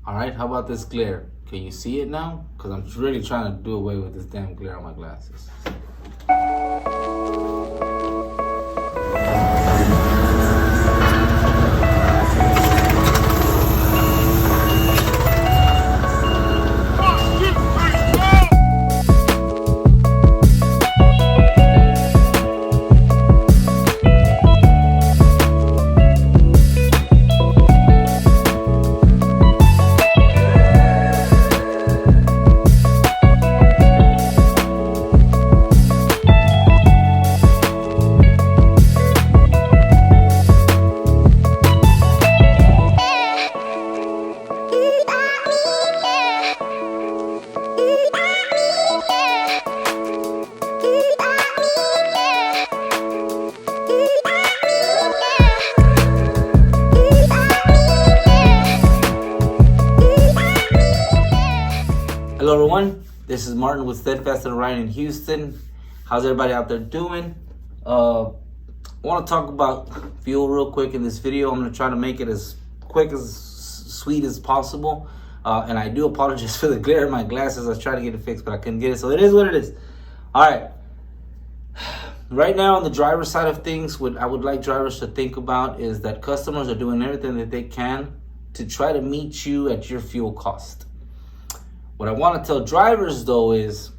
All right, how about this glare? Can you see it now? Because I'm really trying to do away with this damn glare on my glasses. Hello everyone, this is Martin with Steadfast and Ryan in Houston. How's everybody out there doing? I want to talk about fuel real quick in this video. I'm going to try to make it as quick, as sweet as possible. And I do apologize for the glare in my glasses. I was trying to get it fixed, but I couldn't get it. So it is what it is. All right. Right now on the driver side of things, what I would like drivers to think about is that customers are doing everything that they can to try to meet you at your fuel cost. What I want to tell drivers, though, is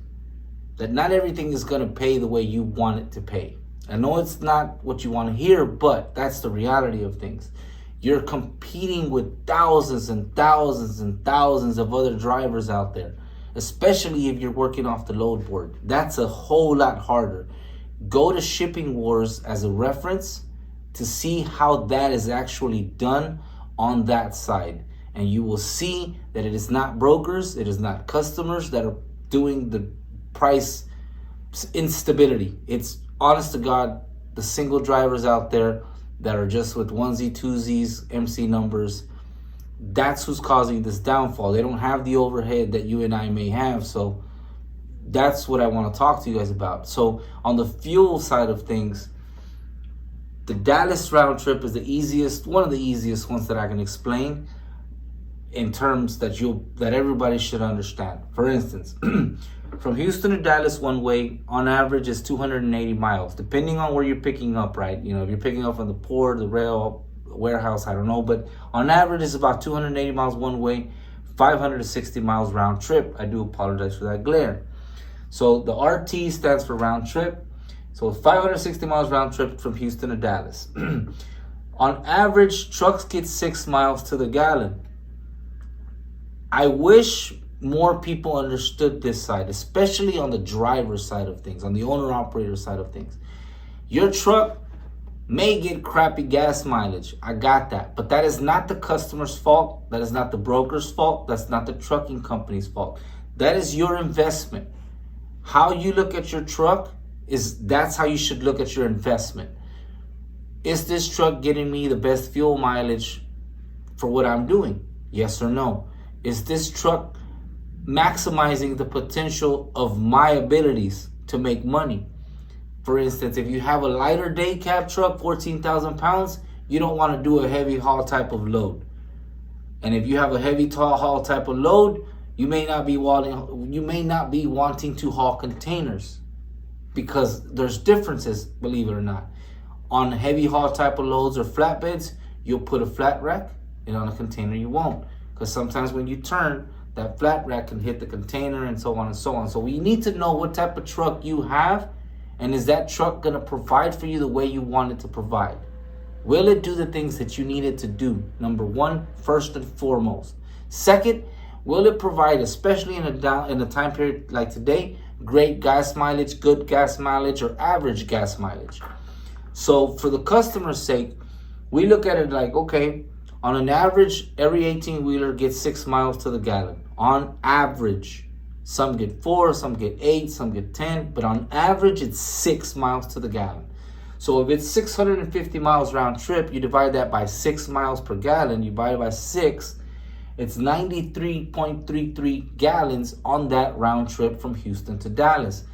that not everything is going to pay the way you want it to pay. I know it's not what you want to hear, but that's the reality of things. You're competing with thousands and thousands and thousands of other drivers out there, especially if you're working off the load board. That's a whole lot harder. Go to Shipping Wars as a reference to see how that is actually done on that side. And you will see that it is not brokers, it is not customers that are doing the price instability. It's honest to God, the single drivers out there that are just with onesie, twosies, MC numbers. That's who's causing this downfall. They don't have the overhead that you and I may have. So that's what I want to talk to you guys about. So on the fuel side of things, the Dallas round trip is one of the easiest ones that I can explain in terms that everybody should understand. For instance, from Houston to Dallas one way on average is 280 miles, depending on where you're picking up, right? You know, if you're picking up from the port, the rail, warehouse, I don't know, but on average it's about 280 miles one way, 560 miles round trip. I do apologize for that glare. So the RT stands for round trip. So 560 miles round trip from Houston to Dallas. On average, trucks get 6 miles to the gallon. I wish more people understood this side, especially on the driver's side of things, on the owner-operator side of things. Your truck may get crappy gas mileage. I got that. But that is not the customer's fault. That is not the broker's fault. That's not the trucking company's fault. That is your investment. How you look at your truck that's how you should look at your investment. Is this truck getting me the best fuel mileage for what I'm doing? Yes or no? Is this truck maximizing the potential of my abilities to make money? For instance, if you have a lighter day cab truck, 14,000 pounds, you don't want to do a heavy haul type of load. And if you have a heavy tall haul type of load, you may not be wanting to haul containers, because there's differences, believe it or not. On heavy haul type of loads or flatbeds, you'll put a flat rack, and on a container you won't. Because sometimes when you turn, that flat rack can hit the container and so on and so on. So we need to know what type of truck you have, and is that truck going to provide for you the way you want it to provide? Will it do the things that you need it to do? Number one, first and foremost. Second, will it provide, especially in a time period like today, great gas mileage, good gas mileage, or average gas mileage? So for the customer's sake, we look at it like, okay, on an average, every 18-wheeler gets 6 miles to the gallon. On average. Some get 4, some get 8, some get 10, but on average, it's 6 miles to the gallon. So if it's 650 miles round trip, you divide that by 6 miles per gallon, you divide it by 6, it's 93.33 gallons on that round trip from Houston to Dallas.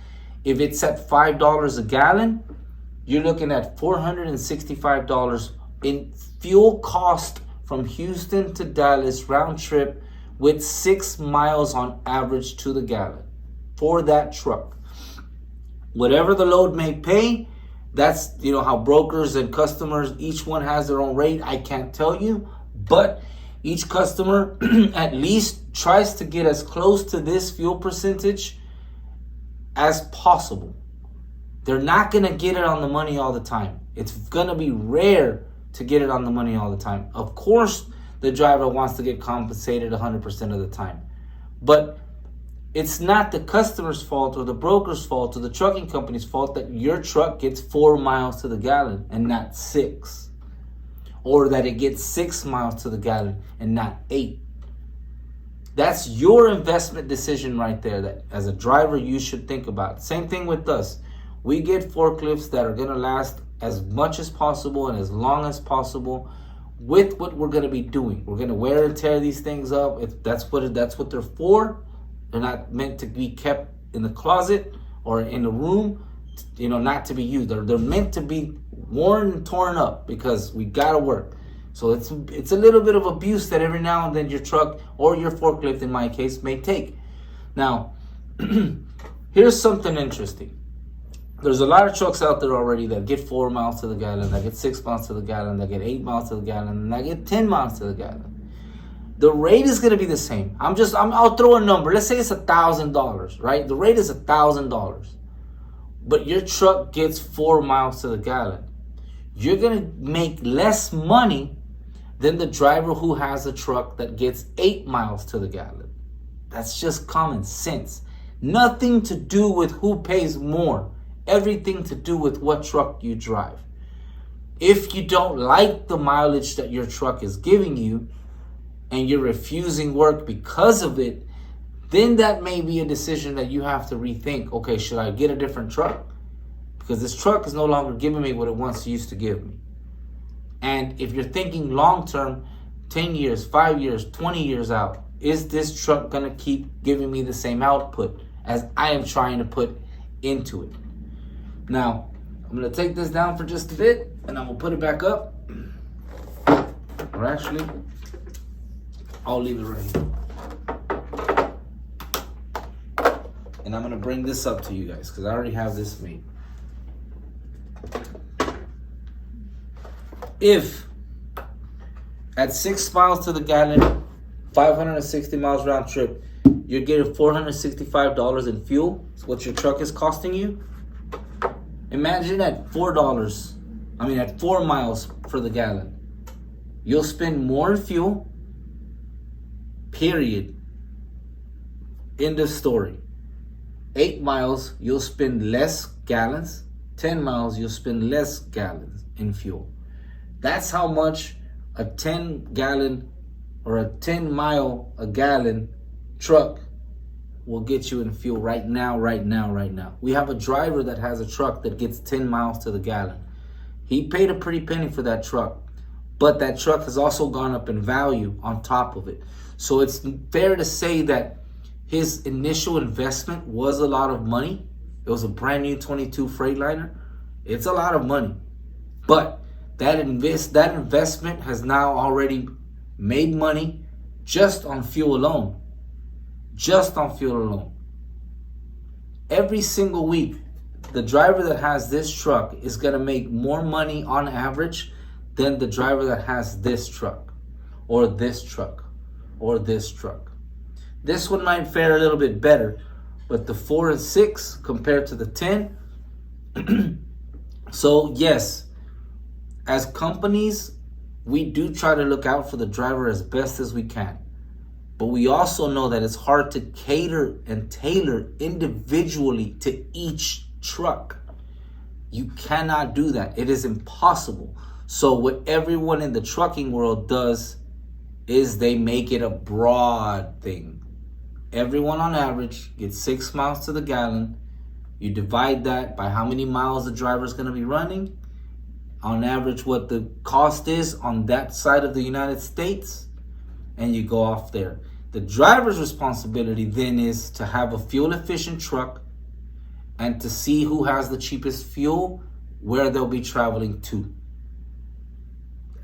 If it's at $5 a gallon, you're looking at $465 in fuel cost from Houston to Dallas round trip with 6 miles on average to the gallon for that truck. Whatever the load may pay, that's, you know, how brokers and customers, each one has their own rate. I can't tell you, but each customer at least tries to get as close to this fuel percentage as possible. They're not going to get it on the money all the time. It's going to be rare to get it on the money all the time. Of course, the driver wants to get compensated 100% of the time. But it's not the customer's fault or the broker's fault or the trucking company's fault that your truck gets 4 miles to the gallon and not 6. Or that it gets 6 miles to the gallon and not 8. That's your investment decision right there that as a driver you should think about. Same thing with us. We get forklifts that are going to last as much as possible and as long as possible with what we're going to be doing. We're going to wear and tear these things up. That's what they're for. They're not meant to be kept in the closet or in the room, you know, not to be used. They're meant to be worn and torn up because we got to work. So it's a little bit of abuse that every now and then your truck or your forklift, in my case, may take. Now, here's something interesting. There's a lot of trucks out there already that get 4 miles to the gallon, that get 6 miles to the gallon, that get 8 miles to the gallon, and that get 10 miles to the gallon. The rate is going to be the same. I'll throw a number. Let's say it's $1,000, right? The rate is $1,000. But your truck gets 4 miles to the gallon. You're going to make less money than the driver who has a truck that gets 8 miles to the gallon. That's just common sense. Nothing to do with who pays more. Everything to do with what truck you drive. If you don't like the mileage that your truck is giving you and you're refusing work because of it, then that may be a decision that you have to rethink. Okay, should I get a different truck? Because this truck is no longer giving me what it once used to give me. And if you're thinking long term, 10 years, 5 years, 20 years out, is this truck going to keep giving me the same output as I am trying to put into it? Now, I'm going to take this down for just a bit and I'm going to put it back up. Or actually, I'll leave it right here. And I'm going to bring this up to you guys because I already have this made. If at 6 miles to the gallon, 560 miles round trip, you're getting $465 in fuel, that's what your truck is costing you. Imagine at at 4 miles for the gallon, you'll spend more in fuel, period. End of story. 8 miles, you'll spend less gallons. 10 miles, you'll spend less gallons in fuel. That's how much a 10-gallon or a 10-mile a gallon truck will get you in fuel right now. We have a driver that has a truck that gets 10 miles to the gallon. He paid a pretty penny for that truck, but that truck has also gone up in value on top of it. So it's fair to say that his initial investment was a lot of money. It was a brand new 22 Freightliner. It's a lot of money, but that investment has now already made money just on fuel alone. Just on fuel alone. Every single week, the driver that has this truck is going to make more money on average than the driver that has this truck, or this truck, or this truck. This one might fare a little bit better, but the 4 and 6 compared to the 10. So yes, as companies, we do try to look out for the driver as best as we can. But we also know that it's hard to cater and tailor individually to each truck. You cannot do that. It is impossible. So what everyone in the trucking world does is they make it a broad thing. Everyone on average gets 6 miles to the gallon. You divide that by how many miles the driver is going to be running. On average, what the cost is on that side of the United States. And you go off there. The driver's responsibility then is to have a fuel efficient truck and to see who has the cheapest fuel, where they'll be traveling to.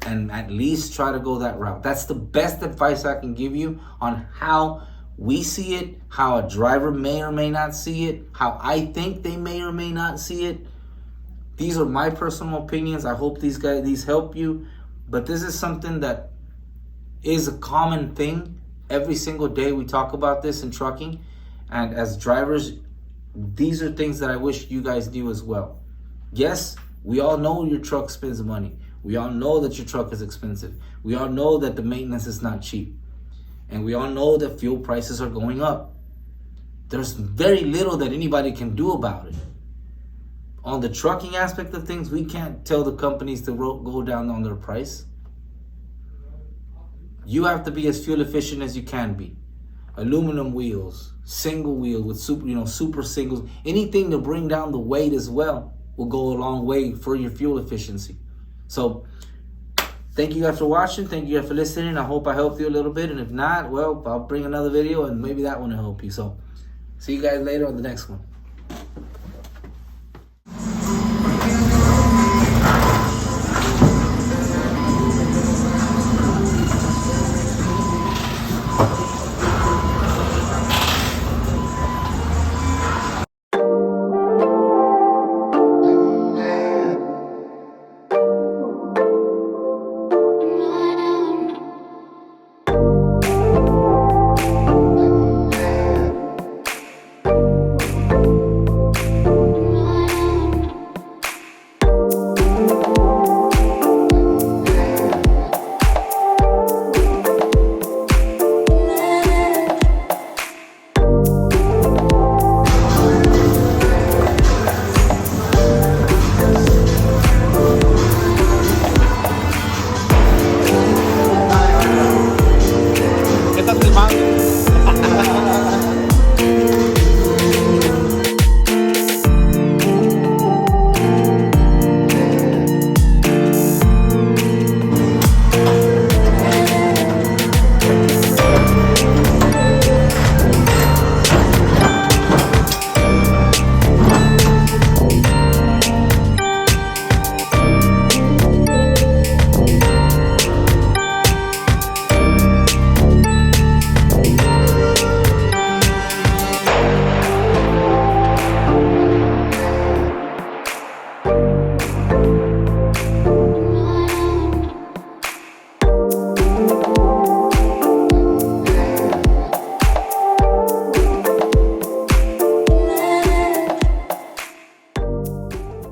and at least try to go that route. That's the best advice I can give you on how we see it, how a driver may or may not see it, how I think they may or may not see it. These are my personal opinions. I hope these help you. But this is something that is a common thing. Every single day we talk about this in trucking. And as drivers, these are things that I wish you guys knew as well. Yes, we all know your truck spends money. We all know that your truck is expensive. We all know that the maintenance is not cheap. And we all know that fuel prices are going up. There's very little that anybody can do about it. On the trucking aspect of things, we can't tell the companies to go down on their price. You have to be as fuel efficient as you can be. Aluminum wheels, single wheels with super singles, anything to bring down the weight as well will go a long way for your fuel efficiency. So thank you guys for watching. Thank you guys for listening. I hope I helped you a little bit. And if not, well, I'll bring another video and maybe that one will help you. So see you guys later on the next one.